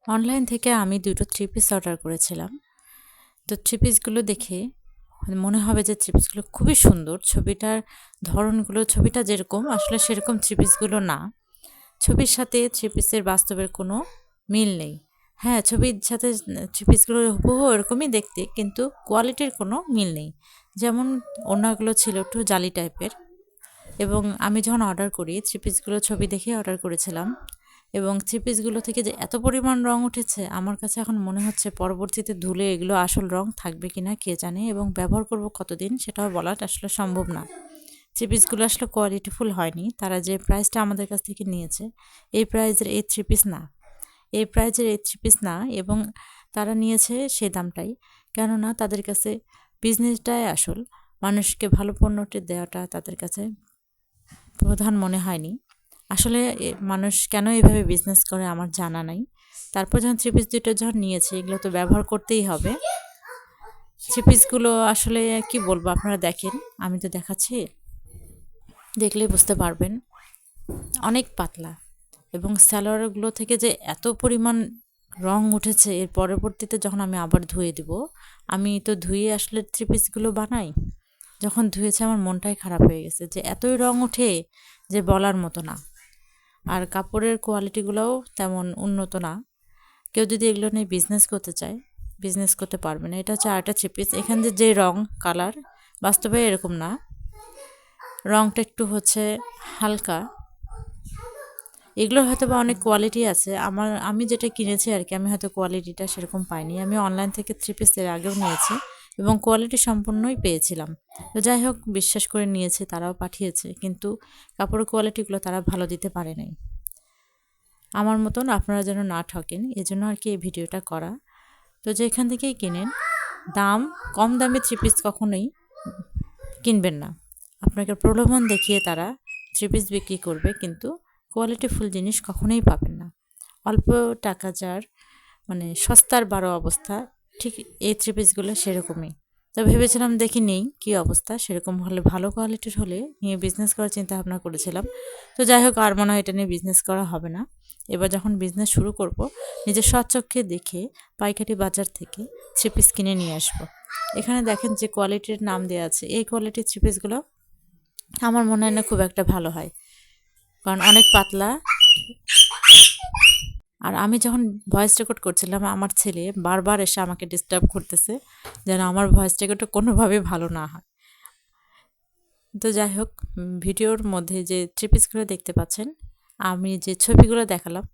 Online থেকে আমি দুটো থ্রি পিস অর্ডার করেছিলাম। তো থ্রি পিসগুলো দেখে মনে হবে যে থ্রি পিসগুলো খুবই সুন্দর। ছবিটা যেরকম আসলে সেরকম থ্রি পিসগুলো না। ছবির সাথে থ্রি পিসের বাস্তবের কোনো মিল নেই। হ্যাঁ, ছবির সাথে থ্রি পিসগুলো হুবহু এরকমই দেখতে, কিন্তু কোয়ালিটির কোনো মিল নেই। যেমন ওড়নাগুলো ছিল একটু জালি টাইপের, এবং আমি যখন অর্ডার করি থ্রি পিসগুলো ছবি দেখে অর্ডার করেছিলাম, এবং থ্রি পিসগুলো থেকে যে এত পরিমাণ রং উঠেছে, আমার কাছে এখন মনে হচ্ছে পরবর্তীতে ধুলে এগুলো আসল রং থাকবে কিনা কে জানে, এবং ব্যবহার করব কতদিন সেটাও বলা আসলে সম্ভব না। থ্রি পিসগুলো আসলে কোয়ালিটিফুল হয়নি। তারা যে প্রাইসটা আমাদের কাছ থেকে নিয়েছে, এই প্রাইজের এই থ্রি পিস না, এবং তারা নিয়েছে সেই দামটাই। কেননা তাদের কাছে বিজনেসটাই আসল, মানুষকে ভালো পণ্যটি দেওয়াটা তাদের কাছে প্রধান মনে হয়নি। আসলে মানুষ কেন এভাবে বিজনেস করে আমার জানা নাই। তারপর যখন থ্রি পিস দুটো যখন নিয়েছে, এগুলো তো ব্যবহার করতেই হবে। থ্রি পিসগুলো আসলে কি বলবো, আপনারা দেখেন, আমি তো দেখাচ্ছি, দেখলেই বুঝতে পারবেন অনেক পাতলা, এবং সালোয়ারগুলো থেকে যে এত পরিমাণ রং উঠেছে, এর পরবর্তীতে যখন আমি আবার ধুয়ে দিব, আমি তো ধুয়ে আসলে থ্রি পিসগুলো বানাই, যখন ধুয়েছে আমার মনটাই খারাপ হয়ে গেছে যে এতই রং ওঠে যে বলার মতো না। আর কাপড়ের কোয়ালিটিগুলোও তেমন উন্নত না। কেউ যদি এগুলো নিয়ে বিজনেস করতে চায়, বিজনেস করতে পারবে না। এটা হচ্ছে আরেকটা থ্রি পিস। এখান যে রং কালার, বাস্তবে এরকম না। রংটা একটু হচ্ছে হালকা। এগুলোর হয়তো বা অনেক কোয়ালিটি আছে। আমি যেটা কিনেছি আর কি, আমি হয়তো কোয়ালিটিটা সেরকম পাইনি। আমি অনলাইন থেকে থ্রি পিস এর আগেও নিয়েছি, এবং কোয়ালিটি সম্পূর্ণই পেয়েছিলাম। তো যাই হোক, বিশ্বাস করে নিয়েছে, তারাও পাঠিয়েছে, কিন্তু কাপড়ের কোয়ালিটিগুলো তারা ভালো দিতে পারে নাই। আমার মতন আপনারা যেন না ঠকেন, এজন্য আর কি এই ভিডিওটা করা। তো যেখান থেকেই কিনেন, কম দামে থ্রি পিস কখনোই কিনবেন না। আপনাকে প্রলোভন দেখিয়ে তারা থ্রি পিস বিক্রি করবে, কিন্তু কোয়ালিটিফুল জিনিস কখনোই পাবেন না। অল্প টাকা যার মানে সস্তার বারো অবস্থা, ঠিক এই থ্রি পিসগুলো সেরকমই। তো ভেবেছিলাম দেখি নেই কী অবস্থা, সেরকম হলে ভালো কোয়ালিটির হলে নিয়ে বিজনেস করার চিন্তা ভাবনা করেছিলাম। তো যাই হোক, আর মনে হয় এটা নিয়ে বিজনেস করা হবে না। এবার যখন বিজনেস শুরু করব, নিজের স্বচক্ষে দেখে পাইকারি বাজার থেকে থ্রি পিস কিনে নিয়ে আসবো। এখানে দেখেন যে কোয়ালিটির নাম দেওয়া আছে, এই কোয়ালিটির থ্রি পিসগুলো আমার মনে হয় না খুব একটা ভালো হয়, কারণ অনেক পাতলা। আর আমি যখন ভয়েস রেকর্ড করছিলাম, আমার ছেলে বারবার এসে আমাকে ডিস্টার্ব করতেছে যেন আমার ভয়েস রেকর্ডটা কোনোভাবে ভালো না হয়। তো যাই হোক, ভিডিওর মধ্যে যে থ্রি পিসগুলো দেখতে পাচ্ছেন, আমি যে ছবিগুলো দেখালাম,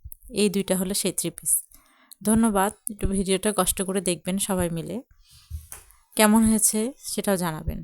এই দুইটা হলো সেই থ্রি পিস। ধন্যবাদ। একটু ভিডিওটা কষ্ট করে দেখবেন সবাই মিলে, কেমন হয়েছে সেটাও জানাবেন।